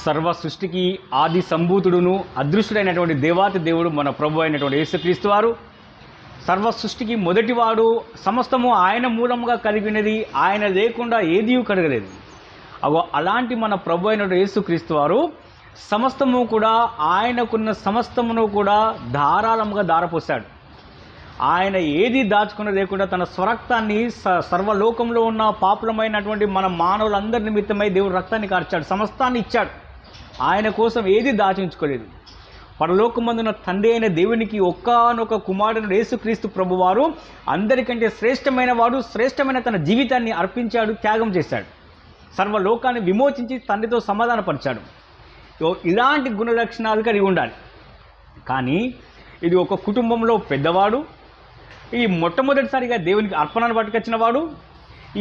సర్వ సృష్టికి ఆది సంభూతుడును అదృశ్యుడైనటువంటి దేవాతి దేవుడు మన ప్రభు అయినటువంటి యేసుక్రీస్తు వారు సర్వ సృష్టికి మొదటివాడు. సమస్తము ఆయన మూలముగా కలిగినది, ఆయన లేకుండా ఏదీ కలగలేదు. అలాంటి మన ప్రభు అయినటువంటి యేసుక్రీస్తు వారు సమస్తము కూడా ఆయనకున్న సమస్తమును కూడా ధారాళముగా ధారపోశాడు. ఆయన ఏది దాచుకున్న లేకుండా తన స్వరక్తాన్ని సర్వలోకంలో ఉన్న పాపులమైనటువంటి మన మానవులందరి నిమిత్తమై దేవుడు రక్తాన్ని కార్చాడు, సమస్తాన్ని ఇచ్చాడు. ఆయన కోసం ఏది దాచించుకోలేదు. పరలోకమందున తండ్రి అయిన దేవునికి ఒక్కనొక కుమారుడు యేసుక్రీస్తు ప్రభువారు అందరికంటే శ్రేష్టమైన వాడు, శ్రేష్టమైన తన జీవితాన్ని అర్పించాడు, త్యాగం చేశాడు, సర్వలోకాన్ని విమోచించి తండ్రితో సమాధానపరిచాడు. ఇలాంటి గుణలక్షణాలు కలిగి ఉండాలి. కానీ ఇది ఒక కుటుంబంలో పెద్దవాడు, ఈ మొట్టమొదటిసారిగా దేవునికి అర్పణను పట్టుకొచ్చిన వాడు,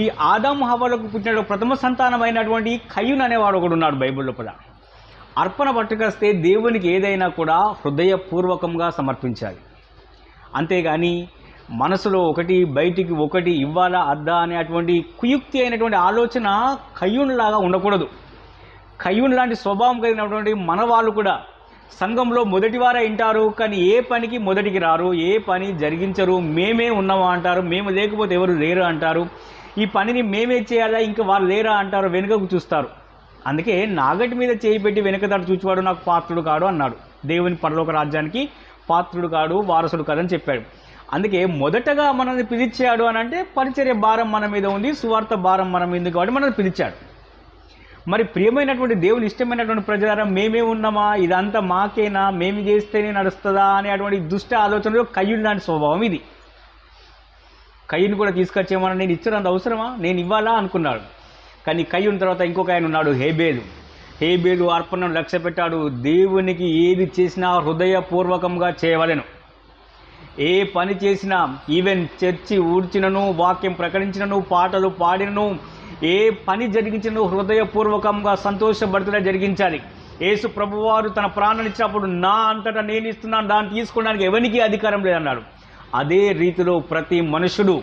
ఈ ఆదాము హవ్వలకు పుట్టిన ప్రథమ సంతానమైనటువంటి కయ్యూను అనేవాడు ఒకడు ఉన్నాడు బైబిల్ లోపల. అర్పణ పట్టుకొస్తే దేవునికి ఏదైనా కూడా హృదయపూర్వకంగా సమర్పించాలి. అంతేగాని మనసులో ఒకటి బయటికి ఒకటి ఇవ్వాలా అద్దా అనేటువంటి కుయుక్తి అయినటువంటి ఆలోచన కయ్యూనులాగా ఉండకూడదు. కయ్యూను లాంటి స్వభావం కలిగినటువంటి మన వాళ్ళు కూడా సంఘంలో మొదటివారే వింటారు, కానీ ఏ పనికి మొదటికి రారు, ఏ పని జరిగించరు. మేమే ఉన్నామా అంటారు, మేము లేకపోతే ఎవరు లేరు అంటారు. ఈ పనిని మేమే చేయాలా, ఇంకా వాళ్ళు లేరా అంటారు, వెనుకకు చూస్తారు. అందుకే నాగటి మీద చేయి పెట్టి వెనుకదాడు చూచేవాడు నాకు పాత్రుడు కాడు అన్నాడు. దేవుని పరలోక రాజ్యానికి పాత్రుడు కాడు, వారసుడు కాదని చెప్పాడు. అందుకే మొదటగా మనల్ని పిలిచాడు అని అంటే పరిచర్య భారం మన మీద ఉంది, సువార్త భారం మన మీద కాబట్టి మనల్ని పిలిచాడు. మరి ప్రియమైనటువంటి దేవుని ఇష్టమైనటువంటి ప్రజలారా మేమే ఉన్నామా, ఇదంతా మాకేనా, మేము చేస్తేనే నడుస్తుందా అనేటువంటి దుష్ట ఆలోచనలో కయ్యూను లాంటి స్వభావం ఇది. కయ్యూను కూడా తీసుకొచ్చేమన్నా నేను ఇచ్చినంత అవసరమా, నేను ఇవ్వాలా అనుకున్నాడు. కానీ కయ్యూను తర్వాత ఇంకొక ఆయన ఉన్నాడు, హేబేలు అర్పణను లక్ష్య పెట్టాడు. దేవునికి ఏది చేసినా హృదయపూర్వకంగా చేయవలెను. ఏ పని చేసినా, ఈవెన్ చర్చి ఊడ్చినను, వాక్యం ప్రకటించినను, పాటలు పాడినను, ఏ పని జరిగించినను హృదయపూర్వకంగా సంతోషభరితగా జరిగించాలి. యేసు ప్రభువారు తన ప్రాణాన్ని ఇచ్చినప్పుడు నా అంతటా నేను ఇస్తున్నాను, దాన్ని తీసుకోవడానికి ఎవరికి అధికారం లేదన్నాడు. అదే రీతిలో ప్రతి మనుషుడు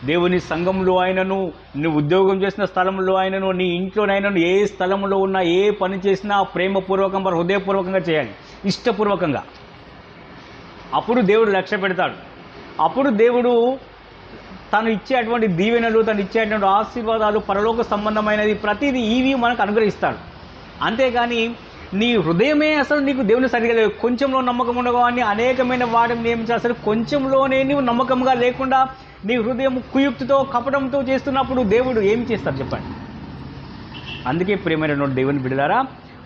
దేవుని సంఘంలో అయినను, నువ్వు ఉద్యోగం చేసిన స్థలంలో అయినను, నీ ఇంట్లోనైనను, ఏ స్థలంలో ఉన్నా ఏ పని చేసినా ప్రేమపూర్వకంగా హృదయపూర్వకంగా చేయాలి, ఇష్టపూర్వకంగా. అప్పుడు దేవుడు లక్ష్య పెడతాడు. అప్పుడు దేవుడు తను ఇచ్చేటువంటి దీవెనలు, తను ఇచ్చేటువంటి ఆశీర్వాదాలు, పరలోక సంబంధమైనది ప్రతిదీ ఇవి మనకు అనుగ్రహిస్తాడు. అంతేగాని నీ హృదయమే అసలు నీకు దేవుని సరిగా లేదు, కొంచెంలో నమ్మకం ఉండగాని అనేకమైన వాటిని నియమించి అసలు కొంచెంలోనే నీవు నమ్మకంగా లేకుండా నీ హృదయం కుయుక్తితో కపటంతో చేస్తున్నప్పుడు దేవుడు ఏమి చేస్తారు చెప్పండి. అందుకే ప్రియమైనటువంటి దేవుని బిడ్డలారా,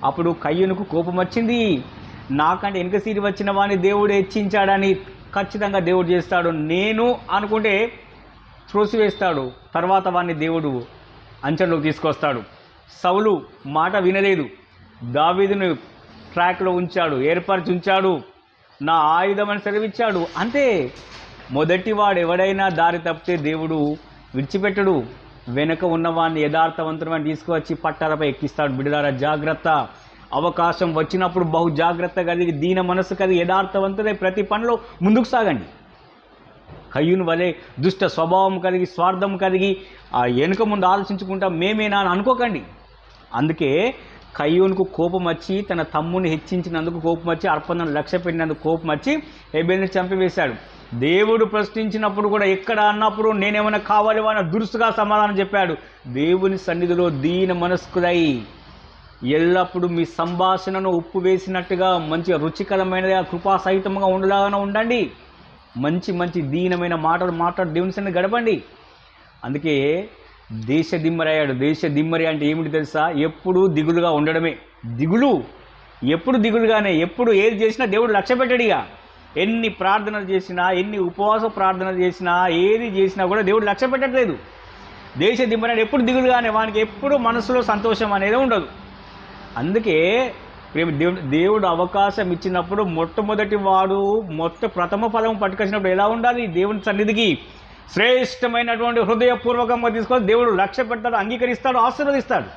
అప్పుడు కయ్యూనుకు కోపం వచ్చింది. నాకంటే వెనుక సీరి వచ్చిన వాడిని దేవుడు హెచ్చించాడని ఖచ్చితంగా దేవుడు చేస్తాడు. నేను అనుకుంటే త్రోసివేస్తాడు, తర్వాత వాడిని దేవుడు అంచనలోకి తీసుకొస్తాడు. సౌలు మాట వినలేదు, దావీదును ట్రాక్లో ఉంచాడు, ఏర్పరిచి ఉంచాడు, నా ఆయుధమని సెలవిచ్చాడు. అంతే, మొదటివాడు ఎవడైనా దారి తప్పితే దేవుడు విడిచిపెట్టడు, వెనక ఉన్నవాడిని యథార్థవంతమని తీసుకువచ్చి పట్టాలపై ఎక్కిస్తాడు. బిడ్డలారా జాగ్రత్త, అవకాశం వచ్చినప్పుడు బహు జాగ్రత్త కలిగి దీన మనసు కలిగి యథార్థవంతులై ప్రతి పనిలో ముందుకు సాగండి. కయ్యూను వలె దుష్ట స్వభావం కలిగి స్వార్థం కలిగి ఆ వెనుక ముందు ఆలోచించుకుంటా మేమేనా అని అనుకోకండి. అందుకే కయ్యూనుకు కోపం వచ్చి తన తమ్ముని హెచ్చించినందుకు కోపం వచ్చి, అర్పణను లక్ష్య పెట్టినందుకు కోపం వచ్చి హేబేలుని చంపివేశాడు. దేవుడు ప్రశ్నించినప్పుడు కూడా ఎక్కడ అన్నప్పుడు నేనేమైనా కావాలి అని దురుసుగా సమాధానం చెప్పాడు. దేవుని సన్నిధిలో దీన మనస్కులై ఎల్లప్పుడూ మీ సంభాషణను ఉప్పు వేసినట్టుగా మంచి రుచికరమైనదిగా కృపాసహితంగా ఉండలాగా ఉండండి. మంచి మంచి దీనమైన మాటలు మాట్లాడి దేవుని సన్నిధి గడపండి. అందుకే దేశ దిమ్మరయ్యాడు. దేశ దిమ్మరి అంటే ఏమిటి తెలుసా? ఎప్పుడు దిగులుగా ఉండడమే. దిగులు ఎప్పుడు దిగులుగానే, ఎప్పుడు ఏది చేసినా దేవుడు లక్ష్య పెట్టడిగా. ఎన్ని ప్రార్థనలు చేసినా, ఎన్ని ఉపవాస ప్రార్థనలు చేసినా, ఏది చేసినా కూడా దేవుడు లక్ష్య పెట్టట్లేదు. దేశ దిమ్మరి ఎప్పుడు దిగులుగానే, వానికి ఎప్పుడు మనసులో సంతోషం అనేది ఉండదు. అందుకే దేవుడు అవకాశం ఇచ్చినప్పుడు మొట్టమొదటి వాడు ప్రథమ ఫలం పట్టుకొచ్చినప్పుడు ఎలా ఉండాలి? దేవుని సన్నిధికి శ్రేష్టమైనటువంటి హృదయపూర్వకంగా తీసుకొని దేవుడు లక్ష్య పెడతాడు, అంగీకరిస్తాడు, ఆశీర్వదిస్తాడు.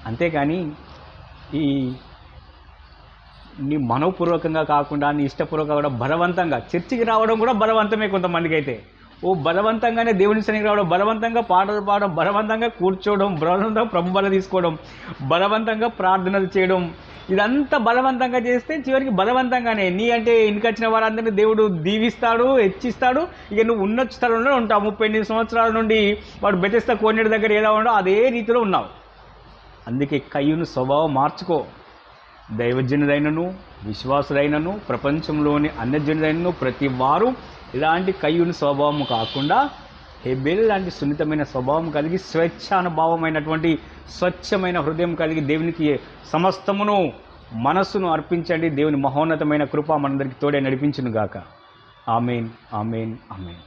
అంతేకాని నీ మనోపూర్వకంగా కాకుండా నీ ఇష్టపూర్వకంగా కూడా బలవంతంగా చర్చికి రావడం కూడా బలవంతమే. కొంతమందికి అయితే బలవంతంగానే దేవుని సన్నిధికి రావడం, బలవంతంగా పాటలు పాడడం, బలవంతంగా కూర్చోవడం, బలవంతంగా ప్రభు బల తీసుకోవడం, బలవంతంగా ప్రార్థనలు చేయడం, ఇదంతా బలవంతంగా చేస్తే చివరికి బలవంతంగానే నీ అంటే ఇంటికొచ్చిన వారందరినీ దేవుడు దీవిస్తాడు, హెచ్చిస్తాడు. ఇక నువ్వు ఉన్న స్థలంలో ఉంటావు. 38 సంవత్సరాల నుండి వాడు బెతెస్దా కోనేరు దగ్గర ఎలా ఉండో అదే రీతిలో ఉన్నావు. అందుకే కయ్యూను స్వభావం మార్చుకో. దైవజనుడైనను, విశ్వాసుడైనను, ప్రపంచంలోని అన్యజనుడైనను ప్రతి వారు ఇలాంటి కయ్యూను స్వభావం కాకుండా హెబెల్ లాంటి సున్నితమైన స్వభావం కలిగి, స్వేచ్ఛానుభావమైనటువంటి స్వచ్ఛమైన హృదయం కలిగి దేవునికి సమస్తమును మనస్సును అర్పించండి. దేవుని మహోన్నతమైన కృప మనందరికీ తోడే నడిపించును గాక. ఆమేన్, ఆమేన్, ఆమేన్.